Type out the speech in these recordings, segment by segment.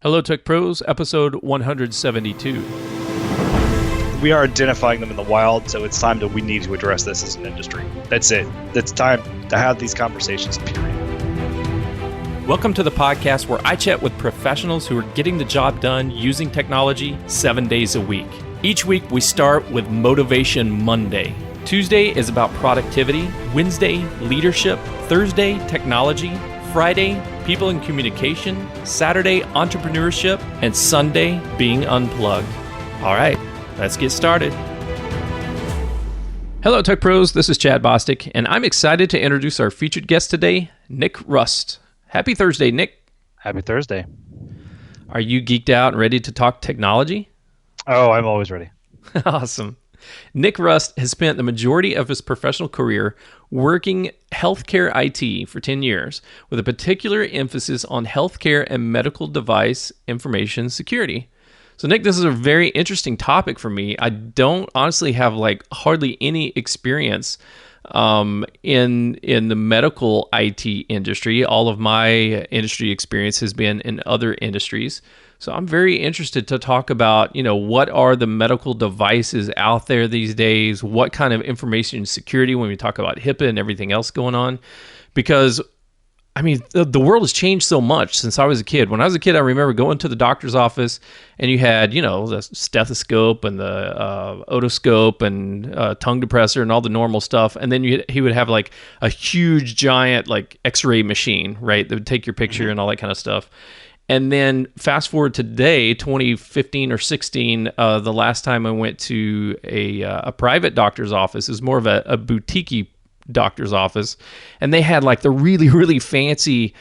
Hello, Tech Pros, episode 172. We are identifying them in the wild, so it's time that we need to address this as an industry. That's it. It's time to have these conversations, period. Welcome to the podcast where I chat with professionals who are getting the job done using technology 7 days a week. Each week, we start with Motivation Monday. Tuesday is about productivity, Wednesday, leadership, Thursday, technology, Friday, people and communication, Saturday, entrepreneurship, and Sunday, being unplugged. All right, let's get started. Hello, Tech Pros. This is Chad Bostic, and I'm excited to introduce our featured guest today, Nick Rust. Happy Thursday, Nick. Happy Thursday. Are you geeked out and ready to talk technology? Oh, I'm always ready. Awesome. Nick Rust has spent the majority of his professional career working healthcare IT for 10 years, with a particular emphasis on healthcare and medical device information security. So, Nick, this is a very interesting topic for me. I don't honestly have hardly any experience in the medical IT industry. All of my industry experience has been in other industries. So I'm very interested to talk about, what are the medical devices out there these days? What kind of information security when we talk about HIPAA and everything else going on? Because, the world has changed so much since I was a kid. When I was a kid, I remember going to the doctor's office and you had, the stethoscope and the otoscope and tongue depressor and all the normal stuff. And then he would have a huge giant X-ray machine, right? That would take your picture and all that kind of stuff. And then fast forward to today, 2015 or 16, the last time I went to a private doctor's office, is more of a boutique doctor's office, and they had the really, really fancy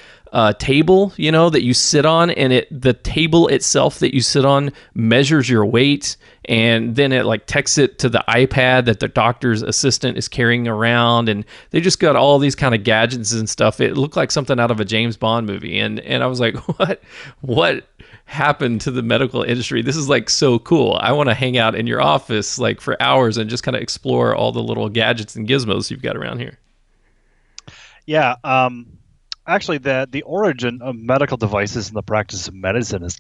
table, that you sit on, and the table itself that you sit on measures your weight, and then it texts it to the iPad that the doctor's assistant is carrying around, and they just got all these kind of gadgets and stuff. It looked like something out of a James Bond movie, and I was like, what happened to the medical industry? This is so cool. I want to hang out in your office for hours and just kind of explore all the little gadgets and gizmos you've got around here. Yeah, actually, the origin of medical devices in the practice of medicine is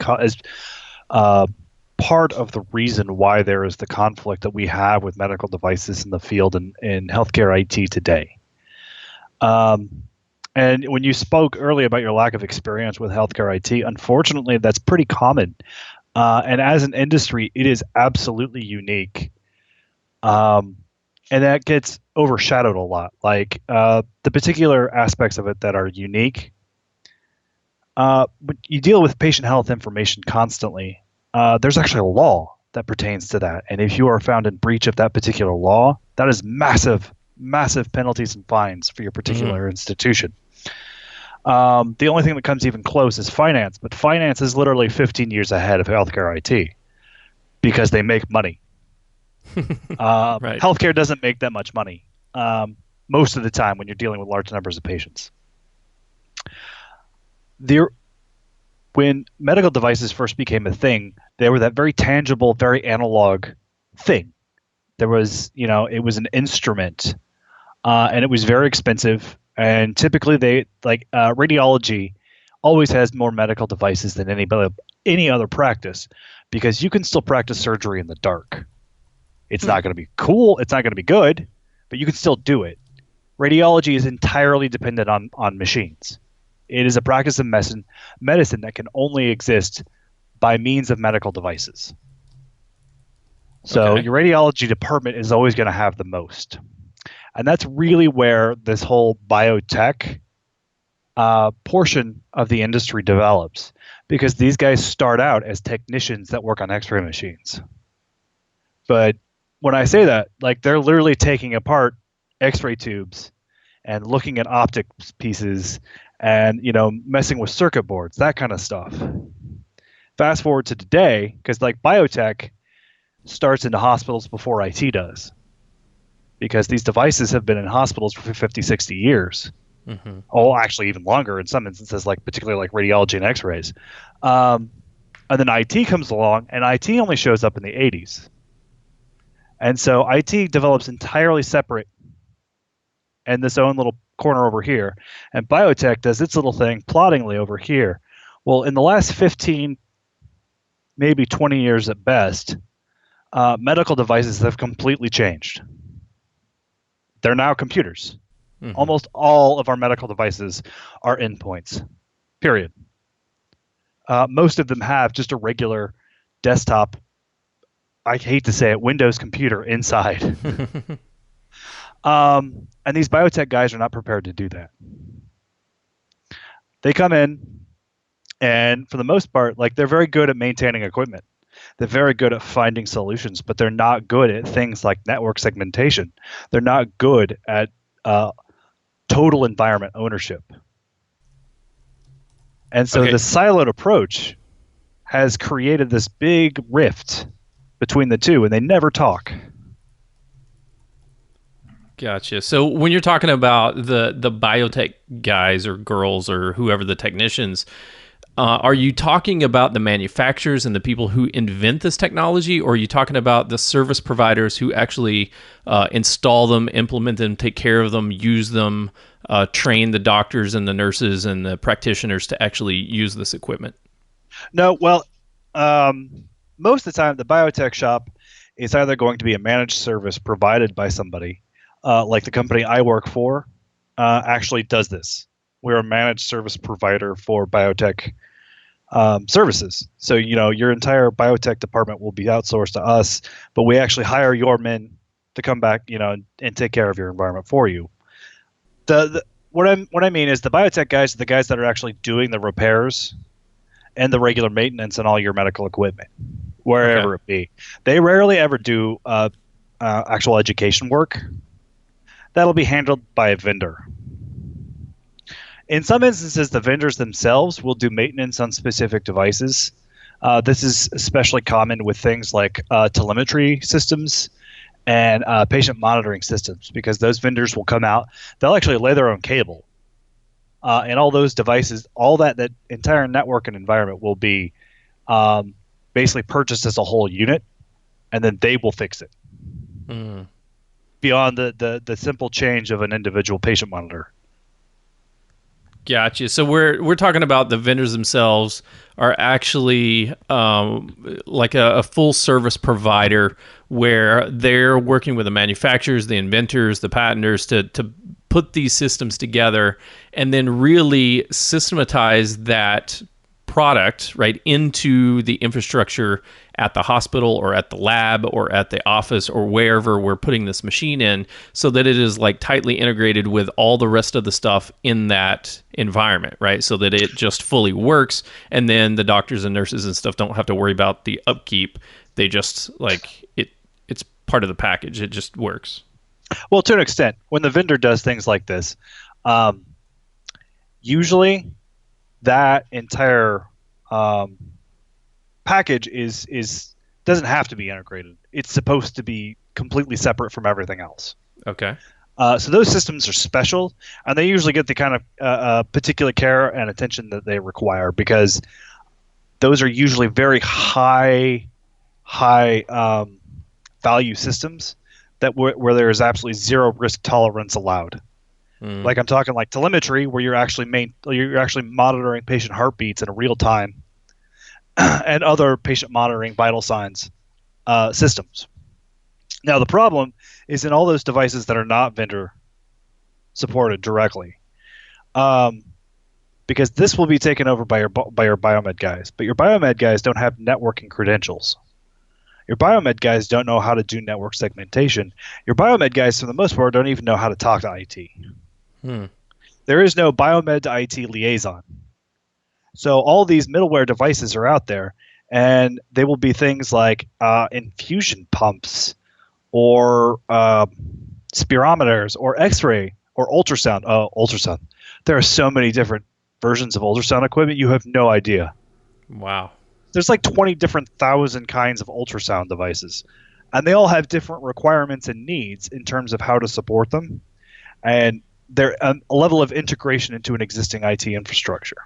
part of the reason why there is the conflict that we have with medical devices in the field in healthcare IT today. And when you spoke earlier about your lack of experience with healthcare IT, unfortunately, that's pretty common. And as an industry, it is absolutely unique. And that gets overshadowed a lot. The particular aspects of it that are unique, but you deal with patient health information constantly. There's actually a law that pertains to that. And if you are found in breach of that particular law, that is massive, massive penalties and fines for your particular institution. The only thing that comes even close is finance, but finance is literally 15 years ahead of healthcare IT because they make money. Right. Healthcare doesn't make that much money most of the time when you're dealing with large numbers of patients. When medical devices first became a thing, they were that very tangible, very analog thing. There was, it was an instrument, and it was very expensive. And typically, radiology always has more medical devices than any other practice, because you can still practice surgery in the dark. It's not going to be cool. It's not going to be good, but you can still do it. Radiology is entirely dependent on machines. It is a practice of medicine that can only exist by means of medical devices. So your radiology department is always going to have the most. And that's really where this whole BioTech portion of the industry develops, because these guys start out as technicians that work on X-ray machines. But when I say that, they're literally taking apart X-ray tubes and looking at optics pieces and, messing with circuit boards, that kind of stuff. Fast forward to today, because BioTech starts into hospitals before IT does, because these devices have been in hospitals for 50, 60 years. Mm-hmm. Oh, actually even longer in some instances, particularly radiology and X-rays. And then IT comes along, and IT only shows up in the 80s. And so IT develops entirely separate in this own little corner over here. And BioTech does its little thing ploddingly over here. Well, in the last 15 maybe 20 years at best, medical devices have completely changed. They're now computers. Mm-hmm. Almost all of our medical devices are endpoints, period. Most of them have just a regular desktop, I hate to say it, Windows computer inside. And these biotech guys are not prepared to do that. They come in, and for the most part, like they're very good at maintaining equipment. They're very good at finding solutions, but they're not good at things like network segmentation. They're not good at total environment ownership. And so the Okay. siloed approach has created this big rift between the two, and they never talk. Gotcha. So when you're talking about the biotech guys or girls or whoever the technicians, are you talking about the manufacturers and the people who invent this technology, or are you talking about the service providers who actually install them, implement them, take care of them, use them, train the doctors and the nurses and the practitioners to actually use this equipment? No, well, most of the time, the biotech shop is either going to be a managed service provided by somebody, like the company I work for actually does this. We're a managed service provider for biotech services. So, your entire biotech department will be outsourced to us, but we actually hire your men to come back, and take care of your environment for you. What I mean is the biotech guys are the guys that are actually doing the repairs and the regular maintenance on all your medical equipment, Okay. wherever it be. They rarely ever do actual education work. That'll be handled by a vendor. In some instances, the vendors themselves will do maintenance on specific devices. This is especially common with things like telemetry systems and patient monitoring systems, because those vendors will come out. They'll actually lay their own cable. And all those devices, all that entire network and environment will be basically purchased as a whole unit, and then they will fix it Mm. beyond the simple change of an individual patient monitor. Gotcha. So we're talking about the vendors themselves are actually like a full service provider where they're working with the manufacturers, the inventors, the patenters to put these systems together and then really systematize that product right into the infrastructure at the hospital or at the lab or at the office or wherever we're putting this machine in, so that it is like tightly integrated with all the rest of the stuff in that environment, right? So that it just fully works, and then the doctors and nurses and stuff don't have to worry about the upkeep. They just like it's part of the package. It just works. Well, to an extent, when the vendor does things like this, um, usually that entire um, package is doesn't have to be integrated. It's supposed to be completely separate from everything else. Okay. So those systems are special, and they usually get the kind of particular care and attention that they require, because those are usually very high value systems where there is absolutely zero risk tolerance allowed. Mm. Like I'm talking like telemetry, where you're actually monitoring patient heartbeats in real time, and other patient monitoring vital signs systems. Now the problem is in all those devices that are not vendor supported directly, um, because this will be taken over by your biomed guys. But your biomed guys don't have networking credentials. Your biomed guys don't know how to do network segmentation. Your biomed guys, for the most part, don't even know how to talk to IT. Hmm. There is no biomed to IT liaison. So all these middleware devices are out there, and they will be things like infusion pumps, or spirometers, or X-ray, or ultrasound. Oh, ultrasound! There are so many different versions of ultrasound equipment. You have no idea. Wow. There's like 20 different thousand kinds of ultrasound devices, and they all have different requirements and needs in terms of how to support them, and they're a level of integration into an existing IT infrastructure.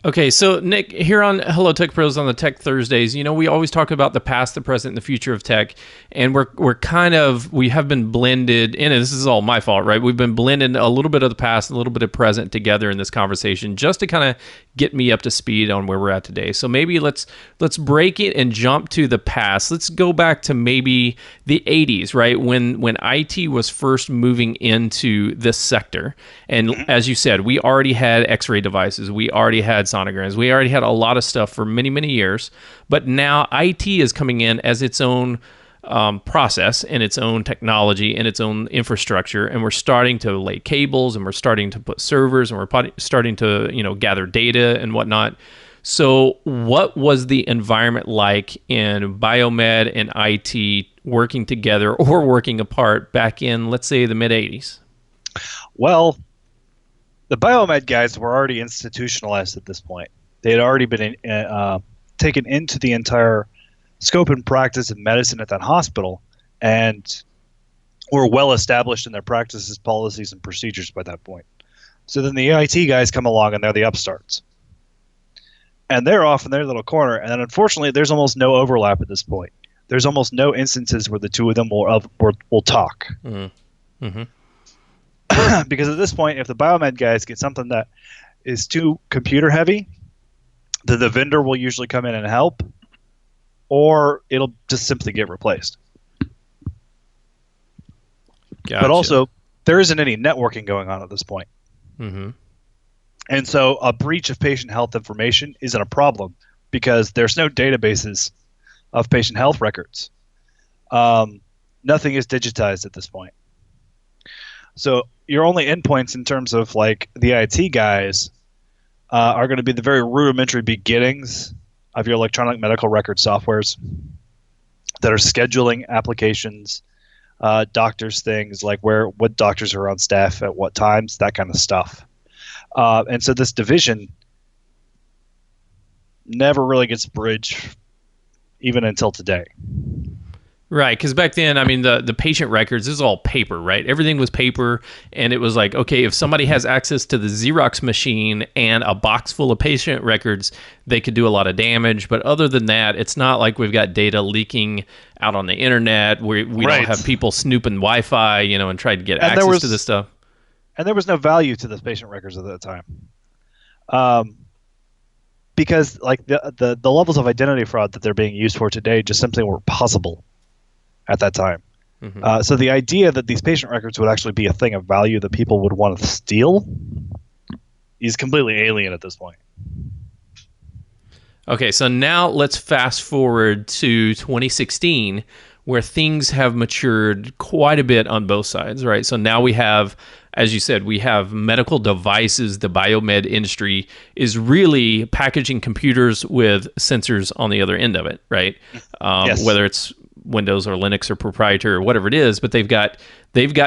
Okay, so Nick, here on Hello Tech Pros on the Tech Thursdays, we always talk about the past, the present, and the future of tech, and we have been blended, and this is all my fault, right? We've been blending a little bit of the past, and a little bit of present together in this conversation, just to kind of get me up to speed on where we're at today. So maybe let's break it and jump to the past. Let's go back to maybe the 80s, right? When IT was first moving into this sector, and as you said, we already had X-ray devices, we already had sonograms. We already had a lot of stuff for many, many years, but now IT is coming in as its own process and its own technology and its own infrastructure, and we're starting to lay cables, and we're starting to put servers, and we're starting to gather data and whatnot. So, what was the environment like in biomed and IT working together or working apart back in, let's say, the mid '80s? Well, the biomed guys were already institutionalized at this point. They had already been taken into the entire scope and practice of medicine at that hospital, and were well established in their practices, policies, and procedures by that point. So then the IT guys come along, and they're the upstarts. And they're off in their little corner, and then unfortunately there's almost no overlap at this point. There's almost no instances where the two of them will talk. Mm-hmm. Because at this point, if the biomed guys get something that is too computer heavy, then the vendor will usually come in and help, or it'll just simply get replaced. Gotcha. But also, there isn't any networking going on at this point. Mm-hmm. And so a breach of patient health information isn't a problem because there's no databases of patient health records. Nothing is digitized at this point. So your only endpoints in terms of like the IT guys are going to be the very rudimentary beginnings of your electronic medical record softwares that are scheduling applications, doctors' things like what doctors are on staff at what times, that kind of stuff. And so this division never really gets bridged even until today. Right, because back then, I mean, the patient records, this is all paper, right? Everything was paper, and it was like, okay, if somebody has access to the Xerox machine and a box full of patient records, they could do a lot of damage. But other than that, it's not like we've got data leaking out on the internet. We Right. don't have people snooping Wi-Fi, and trying to get access to this stuff. And there was no value to those patient records at that time. Because like the levels of identity fraud that they're being used for today just simply weren't possible at that time. Mm-hmm. So the idea that these patient records would actually be a thing of value that people would want to steal is completely alien at this point. Okay, so now let's fast forward to 2016, where things have matured quite a bit on both sides, right? So now we have, as you said, we have medical devices. The biomed industry is really packaging computers with sensors on the other end of it, right? Yes. Whether it's Windows or Linux or proprietary or whatever it is, but they've got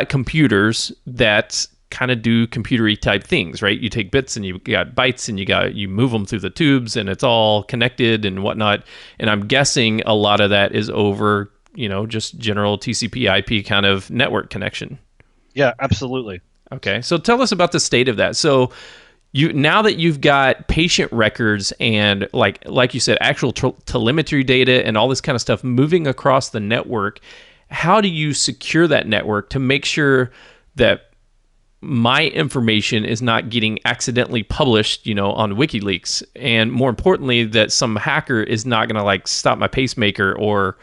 computers that kind of do computery type things, right? You take bits and you got bytes and you move them through the tubes and it's all connected and whatnot. And I'm guessing a lot of that is over, just general TCP/IP kind of network connection. Yeah, absolutely. Okay, so tell us about the state of that. So now that you've got patient records and like you said, actual telemetry data and all this kind of stuff moving across the network, how do you secure that network to make sure that my information is not getting accidentally published, on WikiLeaks, and more importantly, that some hacker is not going to stop my pacemaker or,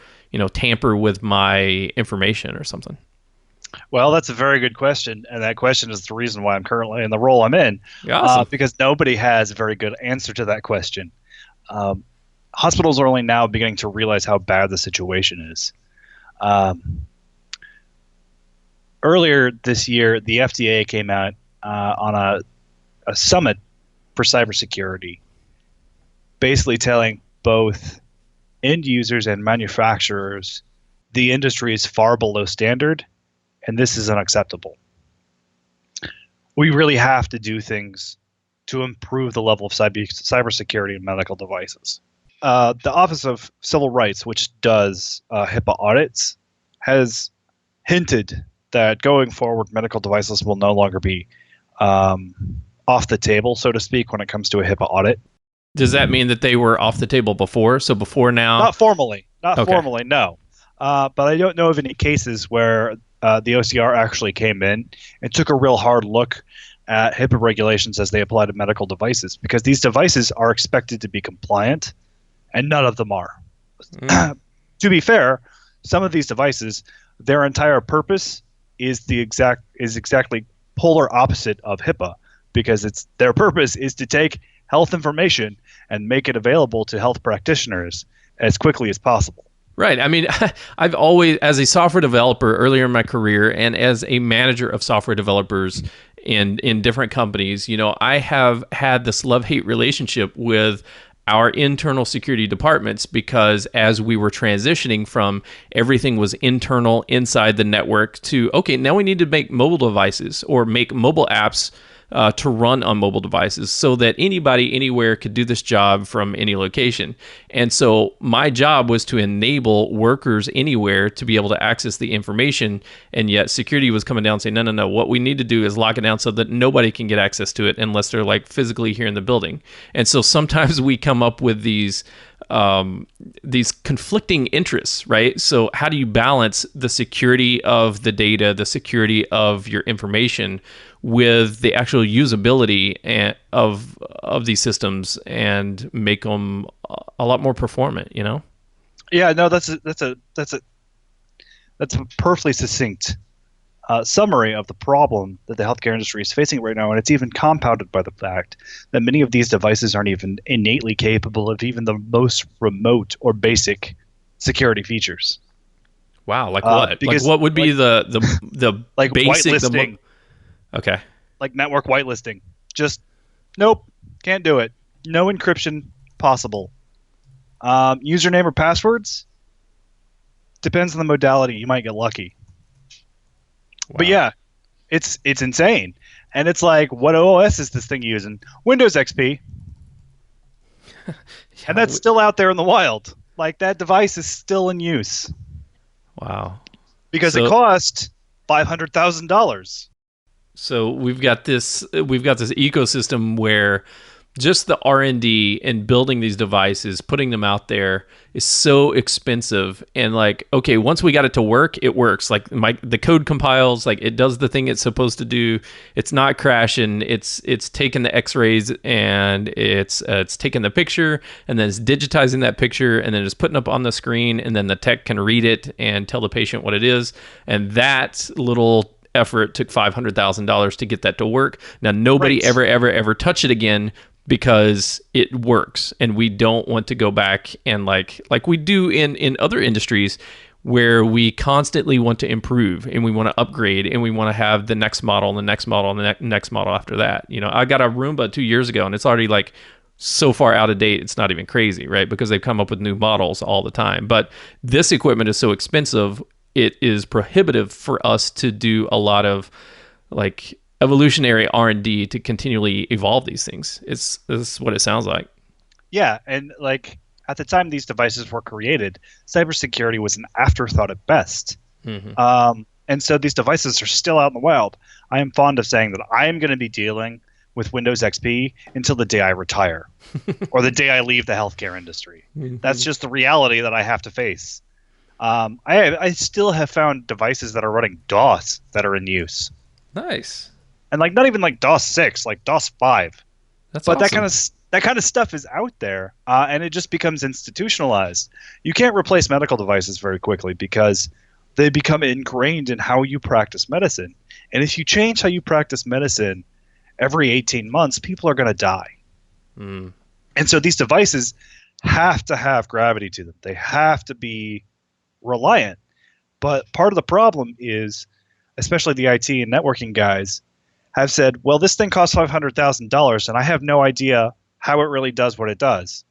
tamper with my information or something? Well, that's a very good question, and that question is the reason why I'm currently in the role I'm in. Awesome. Because nobody has a very good answer to that question. Hospitals are only now beginning to realize how bad the situation is. Earlier this year, the FDA came out on a summit for cybersecurity, basically telling both end users and manufacturers the industry is far below standard, and this is unacceptable. We really have to do things to improve the level of cybersecurity in medical devices. The Office of Civil Rights, which does HIPAA audits, has hinted that going forward, medical devices will no longer be off the table, so to speak, when it comes to a HIPAA audit. Does that mean that they were off the table before? So before now? Not formally, not Okay. formally, no. But I don't know of any cases where the OCR actually came in and took a real hard look at HIPAA regulations as they apply to medical devices, because these devices are expected to be compliant, and none of them are. Mm. To be fair, some of these devices, their entire purpose is exactly polar opposite of HIPAA, because it's their purpose is to take health information and make it available to health practitioners as quickly as possible. Right. I mean, I've always, as a software developer earlier in my career and as a manager of software developers in different companies, I have had this love-hate relationship with our internal security departments, because as we were transitioning from everything was internal inside the network to, okay, now we need to make mobile devices or make mobile apps to run on mobile devices so that anybody anywhere could do this job from any location. And so my job was to enable workers anywhere to be able to access the information. And yet security was coming down and saying, no, no, no, what we need to do is lock it down so that nobody can get access to it unless they're like physically here in the building. And so sometimes we come up with these conflicting interests, right? So how do you balance the security of the data, the security of your information, with the actual usability of these systems and make them a lot more performant? Yeah, no, that's a perfectly succinct summary of the problem that the healthcare industry is facing right now, and it's even compounded by the fact that many of these devices aren't even innately capable of even the most remote or basic security features. Wow, like what? Like Because what would be the like basic whitelisting, okay. like network whitelisting, just nope, can't do it. No encryption possible. Username or passwords depends on the modality. You might get lucky. Wow. But yeah, it's insane. And it's like, what OS is this thing using? Windows XP. And that's still out there in the wild. Like that device is still in use Wow. because it So cost $500,000. so we've got this ecosystem where just the R&D and building these devices, putting them out there is so expensive. And like, okay, once we got it to work, it works. Like the code compiles, like it does the thing it's supposed to do. It's not crashing. It's taking the X-rays and it's taking the picture and then it's digitizing that picture and then it's putting up on the screen, and then the tech can read it and tell the patient what it is. And that little effort took $500,000 to get that to work. Now nobody Right. ever touch it again, because it works, and we don't want to go back and like we do in other industries where we constantly want to improve and we want to upgrade and we want to have the next model and the next model and the next model after that. I got a Roomba 2 years ago and it's already like so far out of date, it's not even crazy, right? Because they've come up with new models all the time. But this equipment is so expensive, it is prohibitive for us to do a lot of like evolutionary R&D to continually evolve these things. This is what it sounds like. Yeah, and like at the time these devices were created, cybersecurity was an afterthought at best. Mm-hmm. And so these devices are still out in the wild. I am fond of saying that I am going to be dealing with Windows XP until the day I retire or the day I leave the healthcare industry. Mm-hmm. That's just the reality that I have to face. I still have found devices that are running DOS that are in use. Nice. And like not even like DOS 6, like DOS 5. That's But awesome. that kind of stuff is out there, and it just becomes institutionalized. You can't replace medical devices very quickly because they become ingrained in how you practice medicine. And if you change how you practice medicine every 18 months, people are going to die. Mm. And so these devices have to have gravity to them. They have to be reliant. But part of the problem is, especially the IT and networking guys, have said, well, this thing costs $500,000 and I have no idea how it really does what it does.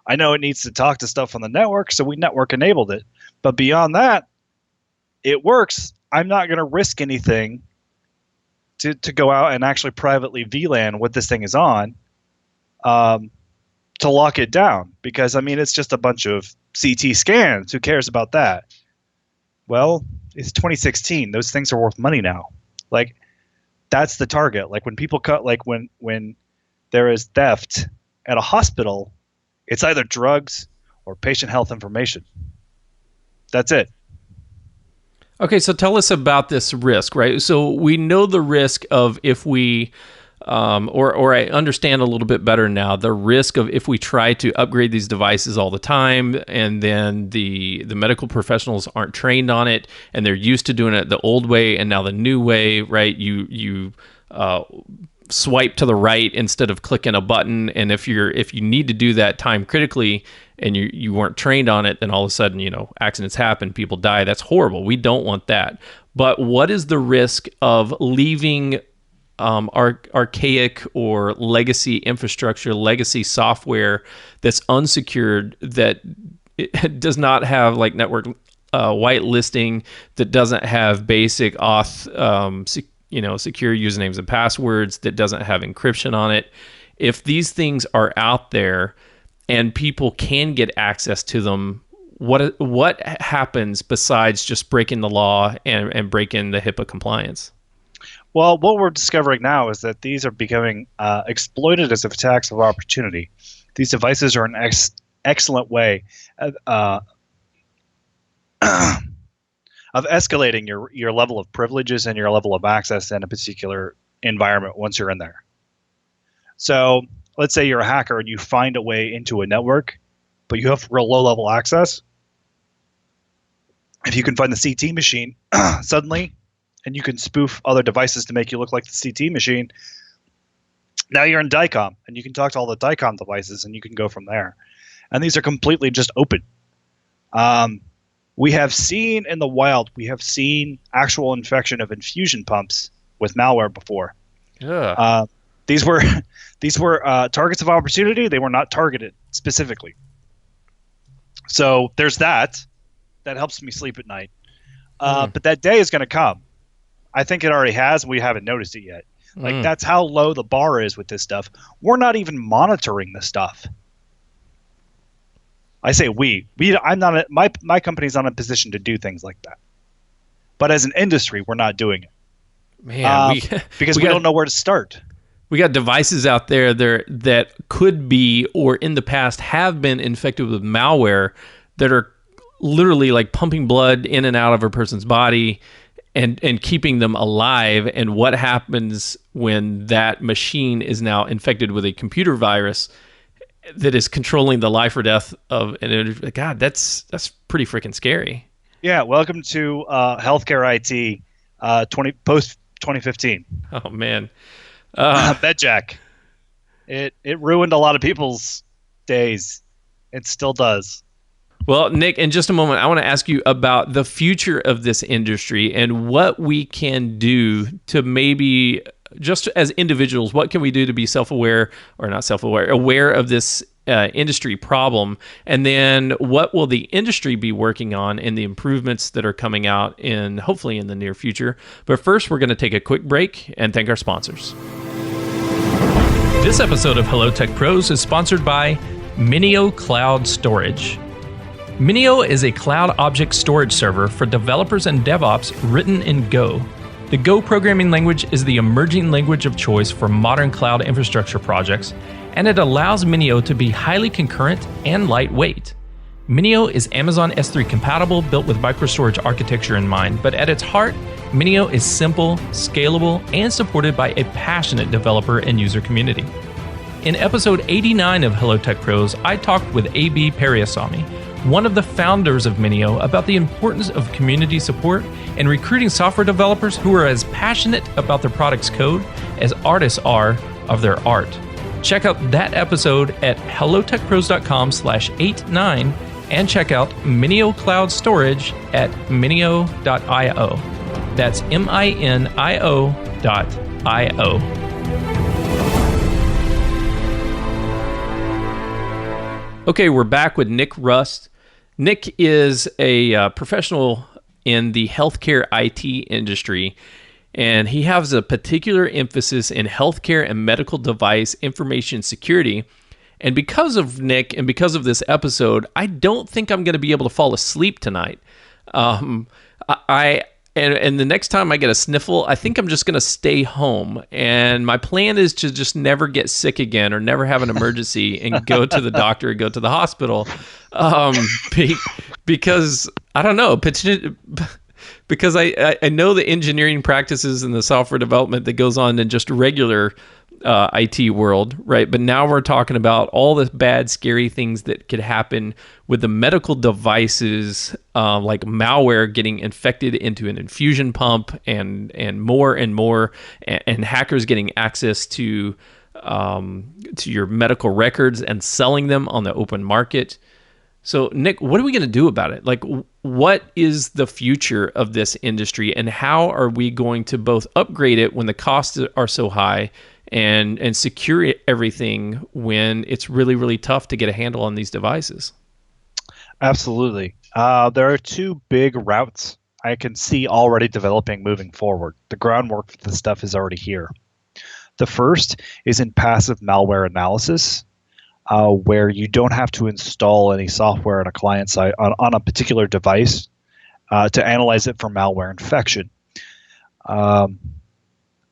I know it needs to talk to stuff on the network, so we network enabled it. But beyond that, it works. I'm not going to risk anything to go out and actually privately VLAN what this thing is on to lock it down. Because, I mean, it's just a bunch of CT scans. Who cares about that? Well, it's 2016. Those things are worth money now. Like, that's the target. Like when people cut, like when there is theft at a hospital, It's either drugs or patient health information. That's it. Okay, so tell us about this risk, right? So we know the risk of if we, or I understand a little bit better now, the risk of if we try to upgrade these devices all the time, and then the medical professionals aren't trained on it, and they're used to doing it the old way, and now the new way, right? You swipe to the right instead of clicking a button, and if you need to do that time critically and you weren't trained on it, then all of a sudden, accidents happen, people die. That's horrible. We don't want that. But what is the risk of leaving archaic or legacy infrastructure, legacy software that's unsecured, that it does not have like network whitelisting, that doesn't have basic secure usernames and passwords, that doesn't have encryption on it? If these things are out there and people can get access to them, what happens besides just breaking the law and breaking the HIPAA compliance? Well, what we're discovering now is that these are becoming exploited as attacks of opportunity. These devices are an excellent way of escalating your level of privileges and your level of access in a particular environment once you're in there. So let's say you're a hacker and you find a way into a network, but you have real low-level access. If you can find the CT machine suddenly, and you can spoof other devices to make you look like the CT machine, now you're in DICOM, and you can talk to all the DICOM devices, and you can go from there. And these are completely just open. We have seen in the wild, actual infection of infusion pumps with malware before. Yeah. These were targets of opportunity. They were not targeted specifically. So there's that. That helps me sleep at night. But that day is going to come. I think it already has. We haven't noticed it yet. Like that's how low the bar is with this stuff. We're not even monitoring the stuff. I say we. I'm not. My company's not in a position to do things like that. But as an industry, we're not doing it. Man, because we don't know where to start. We got devices out there that could be, or in the past have been, infected with malware that are literally like pumping blood in and out of a person's body and keeping them alive. And what happens when that machine is now infected with a computer virus that is controlling the life or death of an individual? God, that's pretty freaking scary. Yeah, welcome to healthcare IT post 2015. Oh man. Bedjack. It ruined a lot of people's days. It still does. Well, Nick, in just a moment, I want to ask you about the future of this industry and what we can do to maybe, just as individuals, what can we do to be self-aware, or not self-aware, aware of this industry problem? And then what will the industry be working on in the improvements that are coming out hopefully in the near future? But first, we're going to take a quick break and thank our sponsors. This episode of Hello Tech Pros is sponsored by Minio Cloud Storage. Minio is a cloud object storage server for developers and DevOps written in Go. The Go programming language is the emerging language of choice for modern cloud infrastructure projects, and it allows Minio to be highly concurrent and lightweight. Minio is Amazon S3 compatible, built with microstorage architecture in mind, but at its heart, Minio is simple, scalable, and supported by a passionate developer and user community. In episode 89 of Hello Tech Pros, I talked with A.B. Periasamy, one of the founders of Minio, about the importance of community support and recruiting software developers who are as passionate about their product's code as artists are of their art. Check out that episode at hellotechpros.com/89 and check out Minio Cloud Storage at minio.io. That's minio.io. Okay, we're back with Nick Rust. Nick is a professional in the healthcare IT industry, and he has a particular emphasis in healthcare and medical device information security. And because of Nick and because of this episode, I don't think I'm going to be able to fall asleep tonight. And the next time I get a sniffle, I think I'm just going to stay home. And my plan is to just never get sick again or never have an emergency and go to the doctor, go to the hospital. Because I don't know, because I know the engineering practices and the software development that goes on in just regular IT world, right? But now we're talking about all the bad, scary things that could happen with the medical devices, like malware getting infected into an infusion pump, and more and more, and hackers getting access to your medical records and selling them on the open market. So, Nick, what are we going to do about it? Like, what is the future of this industry, and how are we going to both upgrade it when the costs are so high, and secure everything when it's really, really tough to get a handle on these devices? Absolutely. There are two big routes I can see already developing moving forward. The groundwork for this stuff is already here. The first is in passive malware analysis, where you don't have to install any software on a client side on a particular device to analyze it for malware infection.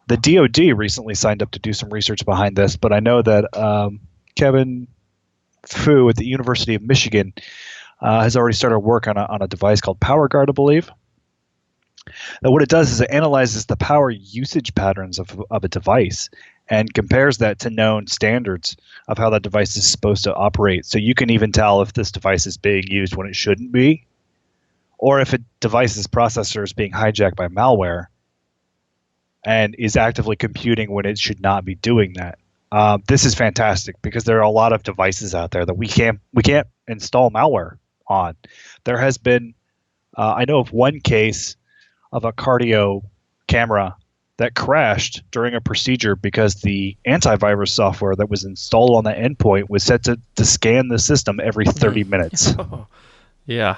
The DoD recently signed up to do some research behind this, but I know that Kevin Fu at the University of Michigan has already started work on a device called PowerGuard, I believe. Now, what it does is it analyzes the power usage patterns of a device and compares that to known standards of how that device is supposed to operate. So you can even tell if this device is being used when it shouldn't be, or if a device's processor is being hijacked by malware and is actively computing when it should not be doing that. This is fantastic because there are a lot of devices out there that we can't install malware on. There has been, I know of one case of a cardio camera that crashed during a procedure because the antivirus software that was installed on the endpoint was set to scan the system every 30 minutes. Yeah.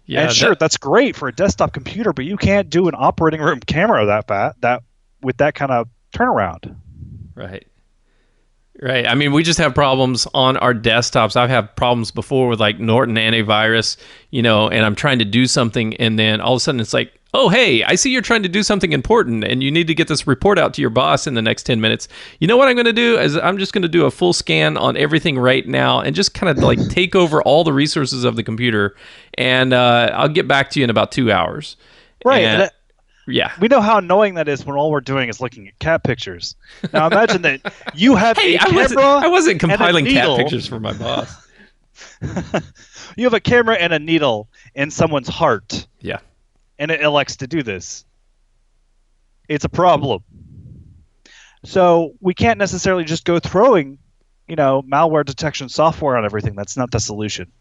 Yeah, and sure, that's great for a desktop computer, but you can't do an operating room camera that with that kind of turnaround. Right. Right. I mean, we just have problems on our desktops. I've had problems before with like Norton antivirus, and I'm trying to do something, and then all of a sudden it's like, oh, hey, I see you're trying to do something important and you need to get this report out to your boss in the next 10 minutes. You know what I'm going to do is I'm just going to do a full scan on everything right now and just kind of like take over all the resources of the computer, and I'll get back to you in about 2 hours. Right. And, yeah. We know how annoying that is when all we're doing is looking at cat pictures. Now imagine that you have a camera. I wasn't compiling cat needle. Pictures for my boss. You have a camera and a needle in someone's heart. Yeah. And it elects to do this. It's a problem. So we can't necessarily just go throwing, malware detection software on everything. That's not the solution.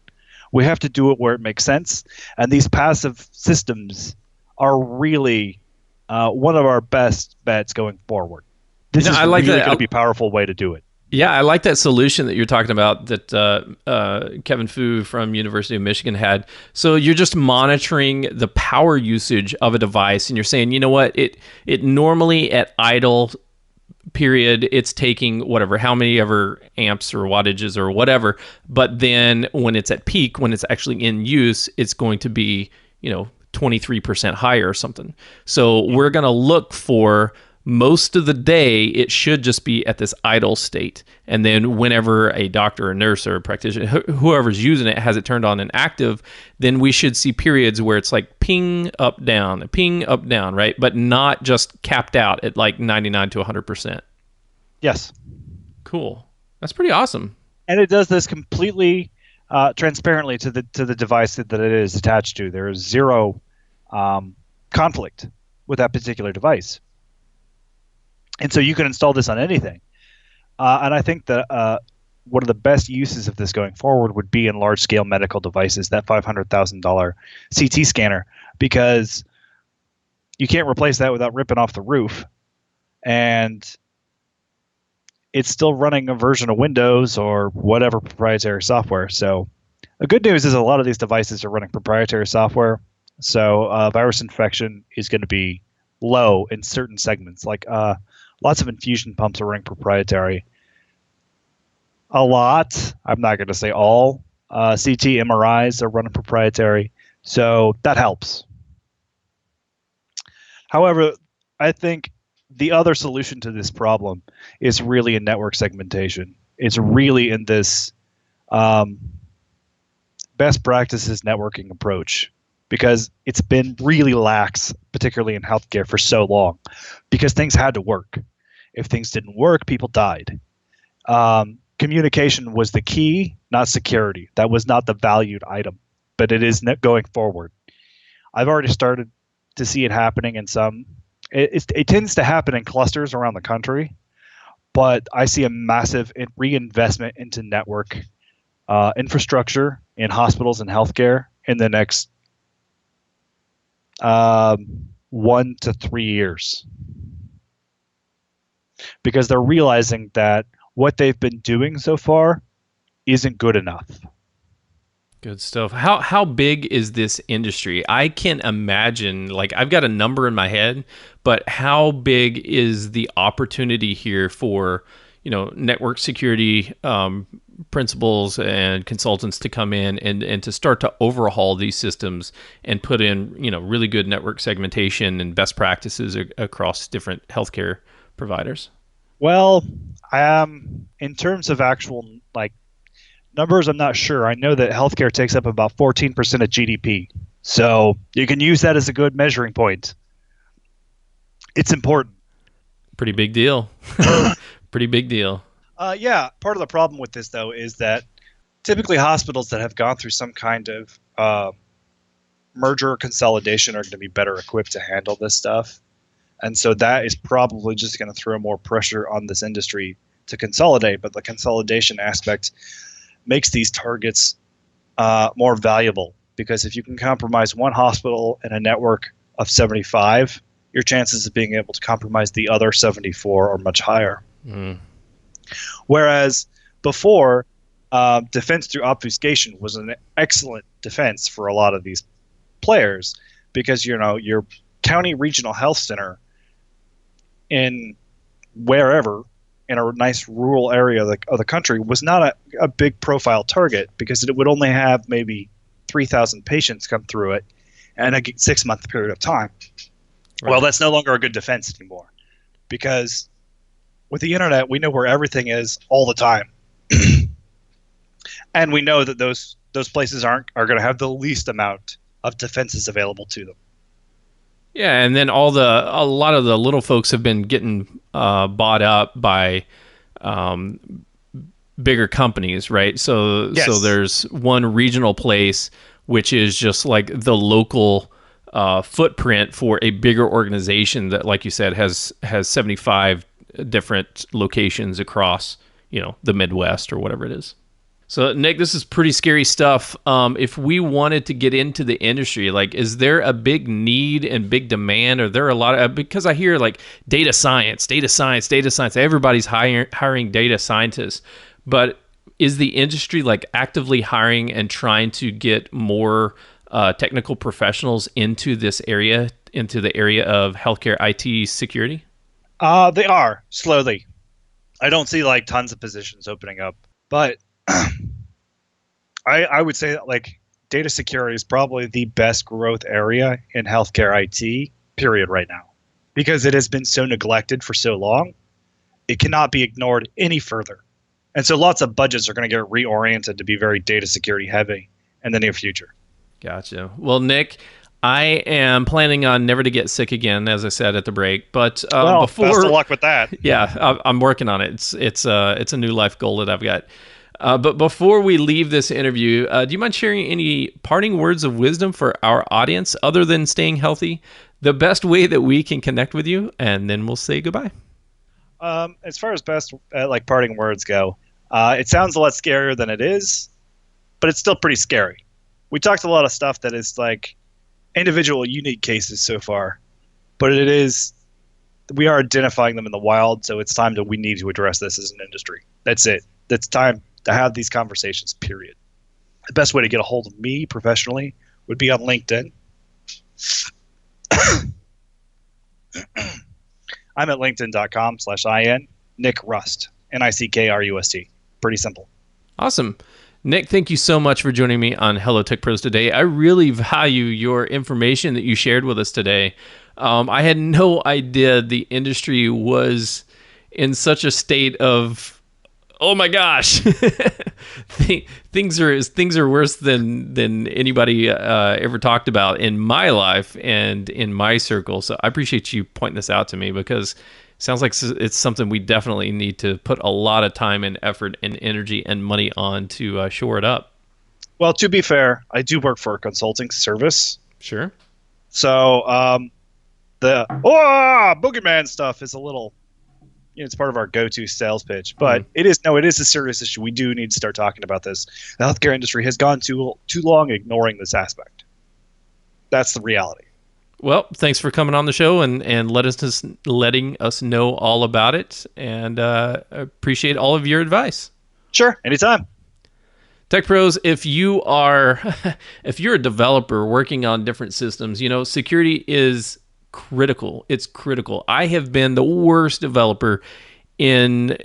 We have to do it where it makes sense. And these passive systems are really one of our best bets going forward. This is really going to be a powerful way to do it. Yeah, I like that solution that you're talking about that Kevin Fu from University of Michigan had. So you're just monitoring the power usage of a device, and you're saying, you know what, it normally at idle period, it's taking whatever, how many ever amps or wattages or whatever, but then when it's at peak, when it's actually in use, it's going to be, 23% higher or something. So we're going to look for most of the day, it should just be at this idle state. And then whenever a doctor or nurse or a practitioner, whoever's using it, has it turned on and active, then we should see periods where it's like ping up, down, right? But not just capped out at like 99 to 100%. Yes. Cool. That's pretty awesome. And it does this completely transparently to the device that it is attached to. There is zero conflict with that particular device. And so you can install this on anything. And I think that one of the best uses of this going forward would be in large-scale medical devices, that $500,000 CT scanner, because you can't replace that without ripping off the roof. And it's still running a version of Windows or whatever proprietary software. So the good news is a lot of these devices are running proprietary software. So virus infection is going to be low in certain segments, like lots of infusion pumps are running proprietary. A lot, I'm not going to say all, CT MRIs are running proprietary. So that helps. However, I think the other solution to this problem is really in network segmentation. It's really in this um, best practices networking approach because it's been really lax, particularly in healthcare, for so long because things had to work. If things didn't work, people died. Communication was the key, not security. That was not the valued item, but it is going forward. I've already started to see it happening in some. It tends to happen in clusters around the country, but I see a massive reinvestment into network infrastructure in hospitals and healthcare in the next 1 to 3 years because they're realizing that what they've been doing so far isn't good enough. Good stuff. How big is this industry? I can imagine, like I've got a number in my head, but how big is the opportunity here for, network security principals and consultants to come in and to start to overhaul these systems and put in, really good network segmentation and best practices across different healthcare providers? Well, in terms of actual numbers, I'm not sure. I know that healthcare takes up about 14% of GDP. So you can use that as a good measuring point. It's important. Pretty big deal. Pretty big deal. Yeah, part of the problem with this, though, is that typically hospitals that have gone through some kind of merger or consolidation are going to be better equipped to handle this stuff. And so that is probably just going to throw more pressure on this industry to consolidate. But the consolidation aspect makes these targets more valuable because if you can compromise one hospital in a network of 75, your chances of being able to compromise the other 74 are much higher. Whereas before, defense through obfuscation was an excellent defense for a lot of these players because, your county regional health center in wherever in a nice rural area of the country was not a big profile target because it would only have maybe 3,000 patients come through it in a 6-month period of time. Right. Well, that's no longer a good defense anymore because with the internet, we know where everything is all the time. And we know that those places are going to have the least amount of defenses available to them. Yeah, and then a lot of the little folks have been getting bought up by bigger companies, right? So yes. So there's one regional place which is just like the local footprint for a bigger organization that, like you said, has 75 different locations across, the Midwest or whatever it is. So, Nick, this is pretty scary stuff. If we wanted to get into the industry, is there a big need and big demand? Or there are a lot of, because I hear data science. Everybody's hiring data scientists. But is the industry actively hiring and trying to get more technical professionals into this area, into the area of healthcare IT security? They are slowly. I don't see tons of positions opening up, but I would say that data security is probably the best growth area in healthcare IT period right now because it has been so neglected for so long. It cannot be ignored any further. And so lots of budgets are going to get reoriented to be very data security heavy in the near future. Gotcha. Well, Nick, I am planning on never to get sick again, as I said at the break. But best of luck with that. Yeah, I'm working on it. It's a new life goal that I've got. But before we leave this interview, do you mind sharing any parting words of wisdom for our audience other than staying healthy? The best way that we can connect with you, and then we'll say goodbye. As far as best parting words go, it sounds a lot scarier than it is, but it's still pretty scary. We talked a lot of stuff that is individual unique cases so far, but we are identifying them in the wild, so it's time we need to address this as an industry. That's it. It's time to have these conversations, period. The best way to get a hold of me professionally would be on LinkedIn. I'm at linkedin.com/IN Nick Rust, NICKRUST. Pretty simple. Awesome. Nick, thank you so much for joining me on Hello Tech Pros today. I really value your information that you shared with us today. I had no idea the industry was in such a state of, oh my gosh, things are worse than anybody ever talked about in my life and in my circle. So I appreciate you pointing this out to me, because it sounds like it's something we definitely need to put a lot of time and effort and energy and money on to shore it up. Well, to be fair, I do work for a consulting service. Sure. So the boogeyman stuff is a little, it's part of our go-to sales pitch, but it is a serious issue. We do need to start talking about this. The healthcare industry has gone too long ignoring this aspect. That's the reality. Well, thanks for coming on the show and letting us know all about it, and appreciate all of your advice. Sure, anytime. Tech Pros, if you're a developer working on different systems, security is critical. It's critical. I have been the worst developer in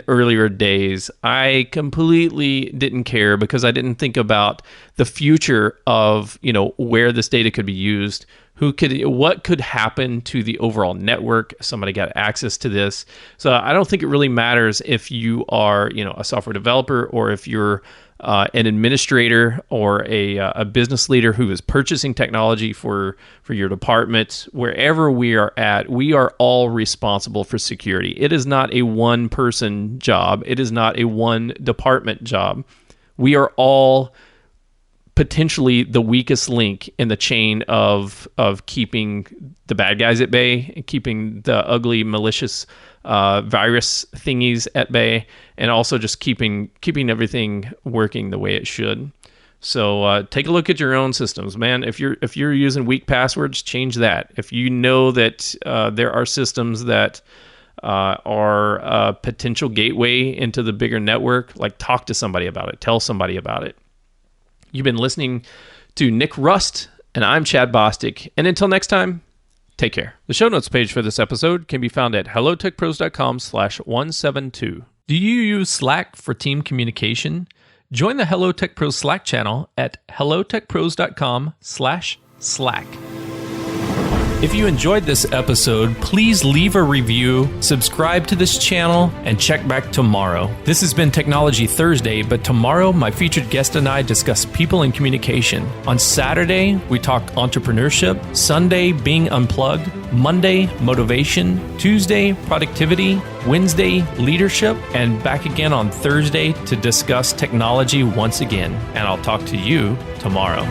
earlier days. I completely didn't care because I didn't think about the future of, where this data could be used, what could happen to the overall network if somebody got access to this. So I don't think it really matters if you are, a software developer, or if you're an administrator or a business leader who is purchasing technology for your department. Wherever we are at, we are all responsible for security. It is not a one-person job. It is not a one-department job. We are all potentially the weakest link in the chain of keeping the bad guys at bay, and keeping the ugly, malicious virus thingies at bay, and also just keeping everything working the way it should. So take a look at your own systems, man. If you're using weak passwords, change that. If you know that there are systems that are a potential gateway into the bigger network, like, talk to somebody about it. Tell somebody about it. You've been listening to Nick Rust, and I'm Chad Bostic. And until next time, take care. The show notes page for this episode can be found at hellotechpros.com/172. Do you use Slack for team communication? Join the Hello Tech Pros Slack channel at hellotechpros.com/Slack. If you enjoyed this episode, please leave a review, subscribe to this channel, and check back tomorrow. This has been Technology Thursday, but tomorrow my featured guest and I discuss people and communication. On Saturday, we talk entrepreneurship, Sunday, being unplugged, Monday, motivation, Tuesday, productivity, Wednesday, leadership, and back again on Thursday to discuss technology once again. And I'll talk to you tomorrow.